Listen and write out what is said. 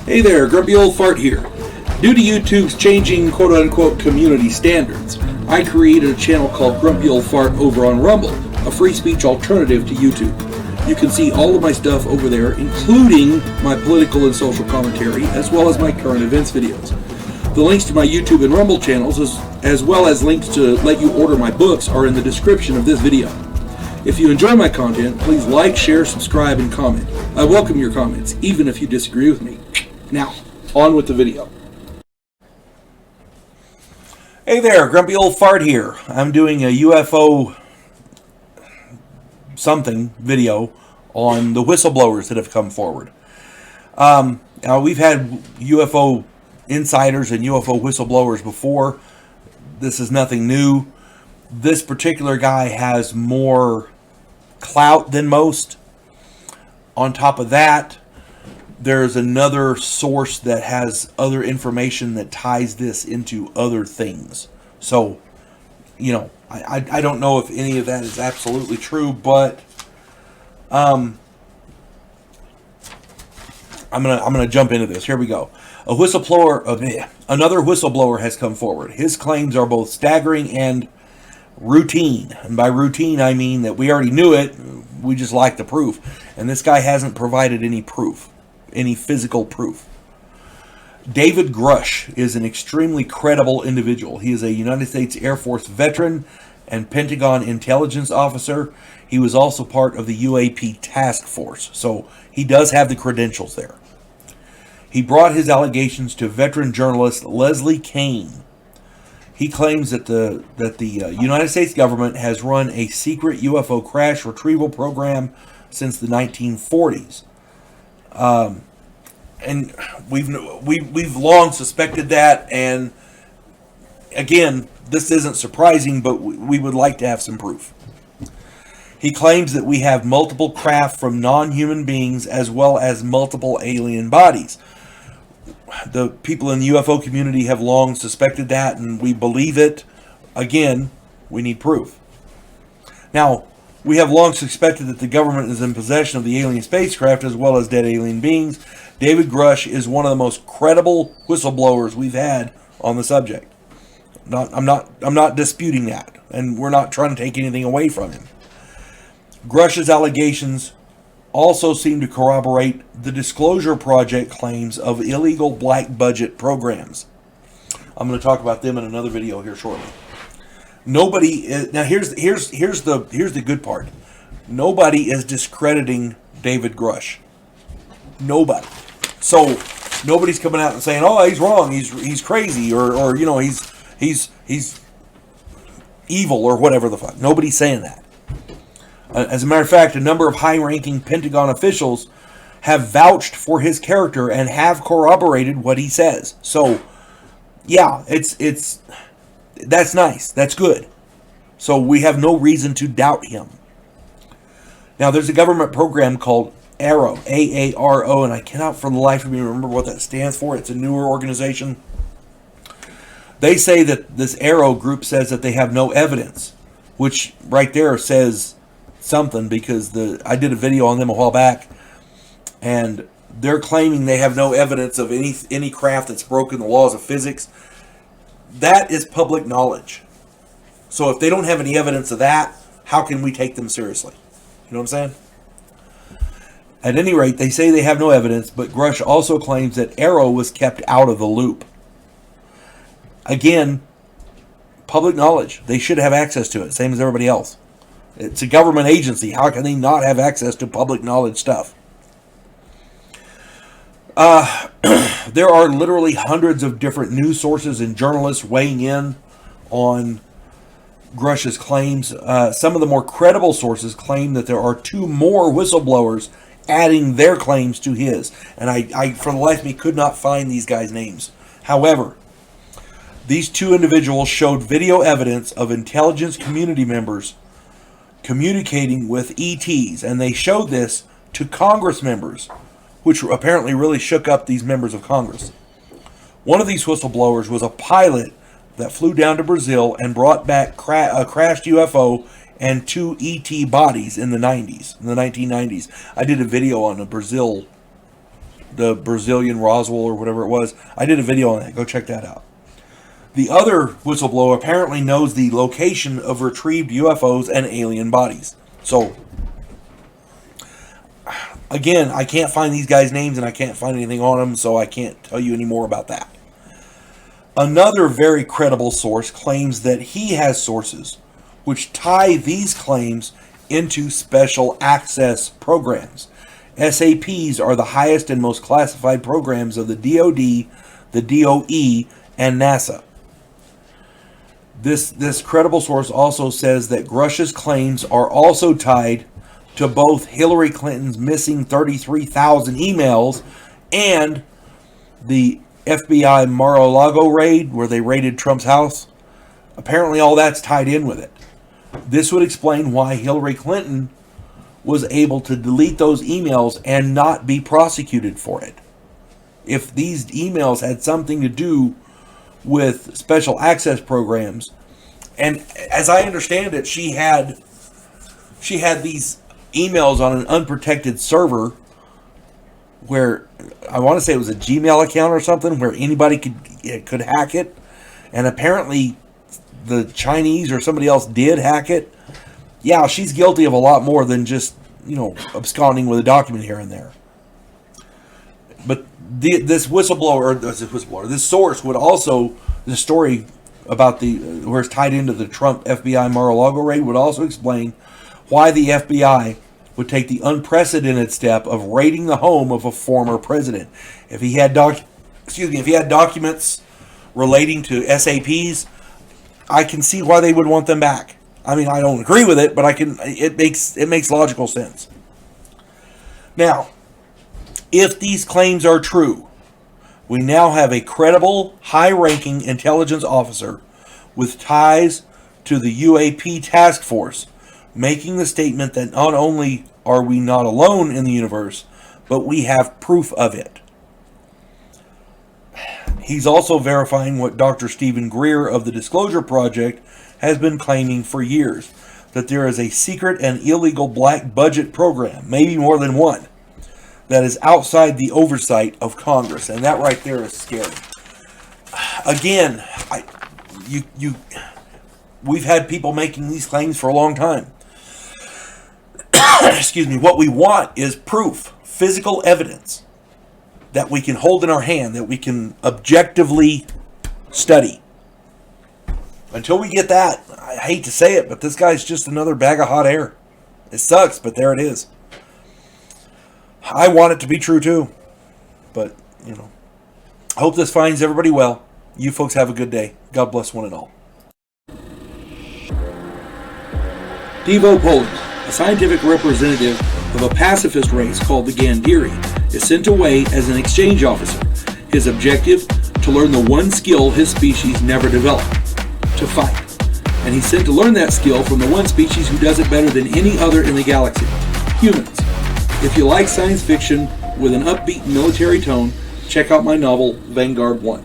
Hey there, Grumpy Old Fart here. Due to YouTube's changing quote-unquote community standards, I created a channel called Grumpy Old Fart over on Rumble, a free speech alternative to YouTube. You can see all of my stuff over there, including my political and social commentary, as well as my current events videos. The links to my YouTube and Rumble channels, as well as links to let you order my books, are in the description of this video. If you enjoy my content, please like, share, subscribe, and comment. I welcome your comments, even if you disagree with me. Now, on with the video. Hey there, Grumpy Old Fart here. I'm doing a UFO something video on the whistleblowers that have come forward. Now, we've had UFO insiders and UFO whistleblowers before. This is nothing new. This particular guy has more clout than most. On top of that, there's another source that has other information that ties this into other things. So, you know, I don't know if any of that is absolutely true, but I'm gonna jump into this. Here we go. Another whistleblower has come forward. His claims are both staggering and routine. And by routine, I mean that we already knew it. We just like the proof. And this guy hasn't provided any proof. Any physical proof. David Grush is an extremely credible individual. He is a United States Air Force veteran and Pentagon intelligence officer. He was also part of the UAP task force, so he does have the credentials there. He brought his allegations to veteran journalist Leslie Kane. He claims that the United States government has run a secret UFO crash retrieval program since the 1940s. And we've long suspected that, and again, this isn't surprising, but we would like to have some proof. He claims that we have multiple craft from non-human beings as well as multiple alien bodies. The people in the UFO community have long suspected that, and we believe it. Again, we need proof. Now, we have long suspected that the government is in possession of the alien spacecraft as well as dead alien beings. David Grush is one of the most credible whistleblowers we've had on the subject. I'm not disputing that, and we're not trying to take anything away from him. Grush's allegations also seem to corroborate the Disclosure Project claims of illegal black budget programs. I'm going to talk about them in another video here shortly. Nobody is, now here's the good part. Nobody is discrediting David Grush. Nobody. So nobody's coming out and saying, "Oh, he's wrong. He's crazy," or you know, he's evil or whatever the fuck. Nobody's saying that. As a matter of fact, a number of high-ranking Pentagon officials have vouched for his character and have corroborated what he says. So, yeah, that's nice. That's good. So we have no reason to doubt him. Now, there's a government program called AARO, A-A-R-O, and I cannot for the life of me remember what that stands for. It's a newer organization. They say that this AARO group says that they have no evidence, which right there says something, because I did a video on them a while back, and they're claiming they have no evidence of any craft that's broken the laws of physics. That is public knowledge. So if they don't have any evidence of that, how can we take them seriously? You know what I'm saying? At any rate, they say they have no evidence, but Grush also claims that AARO was kept out of the loop. Again, public knowledge. They should have access to it, same as everybody else. It's a government agency. How can they not have access to public knowledge stuff? There are literally hundreds of different news sources and journalists weighing in on Grush's claims. Some of the more credible sources claim that there are 2 more whistleblowers adding their claims to his. And I for the life of me, could not find these guys' names. However, these 2 individuals showed video evidence of intelligence community members communicating with ETs, and they showed this to Congress members, which apparently really shook up these members of Congress. One of these whistleblowers was a pilot that flew down to Brazil and brought back a crashed UFO and 2 ET bodies in the 1990s. I did a video on a Brazil the Brazilian Roswell or whatever it was. I did a video on that. Go check that out. The other whistleblower apparently knows the location of retrieved UFOs and alien bodies. So, again, I can't find these guys' names and I can't find anything on them, so I can't tell you any more about that. Another very credible source claims that he has sources which tie these claims into special access programs. SAPs are the highest and most classified programs of the DoD, the DOE, and NASA. This credible source also says that Grush's claims are also tied to both Hillary Clinton's missing 33,000 emails and the FBI Mar-a-Lago raid where they raided Trump's house. Apparently all that's tied in with it. This would explain why Hillary Clinton was able to delete those emails and not be prosecuted for it. If these emails had something to do with special access programs, and as I understand it, she had these emails on an unprotected server where I want to say it was a Gmail account or something where anybody could hack it, and apparently the Chinese or somebody else did hack it. Yeah, she's guilty of a lot more than just, absconding with a document here and there. But this source would also, the story about where it's tied into the Trump FBI Mar-a-Lago raid would also explain why the FBI would take the unprecedented step of raiding the home of a former president. If he had documents relating to SAPs, I can see why they would want them back. I mean, I don't agree with it, but it makes logical sense. Now, if these claims are true, we now have a credible, high-ranking intelligence officer with ties to the UAP task force, making the statement that not only are we not alone in the universe, but we have proof of it. He's also verifying what Dr. Stephen Greer of the Disclosure Project has been claiming for years, that there is a secret and illegal black budget program, maybe more than one, that is outside the oversight of Congress. And that right there is scary. Again, we've had people making these claims for a long time. Excuse me. What we want is proof, physical evidence that we can hold in our hand, that we can objectively study. Until we get that, I hate to say it, but this guy's just another bag of hot air. It sucks, but there it is. I want it to be true too. But, I hope this finds everybody well. You folks have a good day. God bless one and all. Devo Poland, a scientific representative of a pacifist race called the Gandhiri, is sent away as an exchange officer. His objective, to learn the one skill his species never developed, to fight. And he's sent to learn that skill from the one species who does it better than any other in the galaxy, humans. If you like science fiction with an upbeat military tone, check out my novel, Vanguard 1.